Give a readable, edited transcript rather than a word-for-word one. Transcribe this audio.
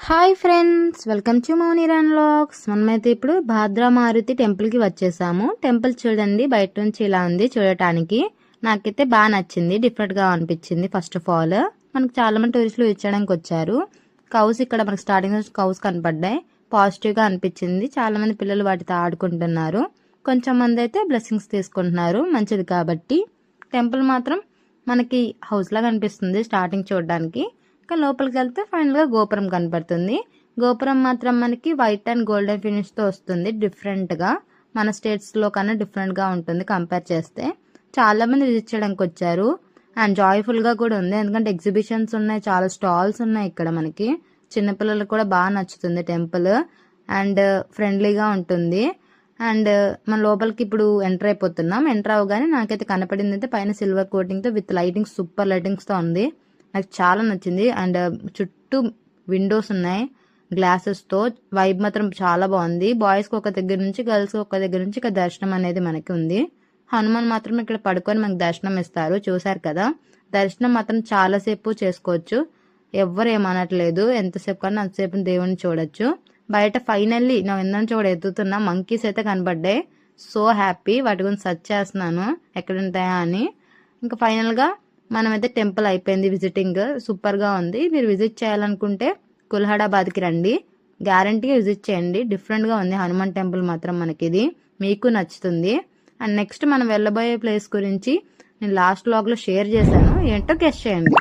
Hi friends, welcome to మౌనిరాన్ vlogs. మనమైతే ఇప్పుడు భాద్రా మారుతి టెంపుల్కి వచ్చేసాము. టెంపుల్ చూడండి, బయట నుంచి ఇలా ఉంది చూడటానికి. నాకైతే బాగా నచ్చింది, డిఫరెంట్గా అనిపించింది. ఫస్ట్ ఆఫ్ ఆల్ మనకు చాలా మంది టూరిస్టులు ఇచ్చడానికి వచ్చారు. కౌస్ ఇక్కడ మనకు స్టార్టింగ్ నుంచి కౌస్ కనపడ్డాయి, పాజిటివ్గా అనిపించింది. చాలా మంది పిల్లలు వాటితో ఆడుకుంటున్నారు, కొంచెం మంది అయితే బ్లెస్సింగ్స్ తీసుకుంటున్నారు, మంచిది కాబట్టి. టెంపుల్ మాత్రం మనకి హౌస్ లాగా అనిపిస్తుంది స్టార్టింగ్ చూడడానికి. ఇంకా లోపలికి వెళ్తే ఫైనల్గా గోపురం కనపడుతుంది. గోపురం మాత్రం మనకి వైట్ అండ్ గోల్డెన్ ఫినిష్తో వస్తుంది. డిఫరెంట్గా మన స్టేట్స్లో కన్నా డిఫరెంట్గా ఉంటుంది కంపేర్ చేస్తే. చాలామంది విజిట్ చేయడానికి వచ్చారు అండ్ జాయ్ఫుల్గా కూడా ఉంది, ఎందుకంటే ఎగ్జిబిషన్స్ ఉన్నాయి, చాలా స్టాల్స్ ఉన్నాయి ఇక్కడ. మనకి చిన్నపిల్లలకు కూడా బాగా నచ్చుతుంది టెంపుల్ అండ్ ఫ్రెండ్లీగా ఉంటుంది. అండ్ మన లోపలికి ఇప్పుడు ఎంటర్ అయిపోతున్నాం. ఎంటర్ అవగానే నాకైతే కనపడింది అయితే పైన సిల్వర్ కోటింగ్తో విత్ లైటింగ్స్, సూపర్ లైటింగ్స్తో ఉంది. నాకు చాలా నచ్చింది. అండ్ చుట్టూ విండోస్ ఉన్నాయి గ్లాసెస్తో. వైబ్ మాత్రం చాలా బాగుంది. బాయ్స్కి ఒక దగ్గర నుంచి, గర్ల్స్కి ఒక దగ్గర నుంచి ఇక్కడ దర్శనం అనేది మనకి ఉంది. హనుమాన్ మాత్రం ఇక్కడ పడుకొని మనకు దర్శనం ఇస్తారు, చూసారు కదా. దర్శనం మాత్రం చాలాసేపు చేసుకోవచ్చు, ఎవ్వరు ఏమనట్లేదు. ఎంతసేపు కన్నా అంతసేపు దేవుని చూడొచ్చు. బయట ఫైనల్లీ నా విందని చూడ ఎత్తుతున్నా మంకీస్ అయితే కనబడ్డాయి. సో హ్యాపీ, వాటి గురించి సర్చ్ చేస్తున్నాను ఎక్కడ ఉంటాయా అని. ఇంకా ఫైనల్గా మనమైతే టెంపుల్ అయిపోయింది విజిటింగ్. సూపర్గా ఉంది. మీరు విజిట్ చేయాలనుకుంటే కుల్హడాబాద్కి రండి, గ్యారంటీగా విజిట్ చేయండి. డిఫరెంట్గా ఉంది హనుమాన్ టెంపుల్ మాత్రం మనకి, ఇది మీకు నచ్చుతుంది. అండ్ నెక్స్ట్ మనం వెళ్ళబోయే ప్లేస్ గురించి నేను లాస్ట్ వ్లాగ్లో షేర్ చేశాను, ఏంటో గెస్ చేయండి.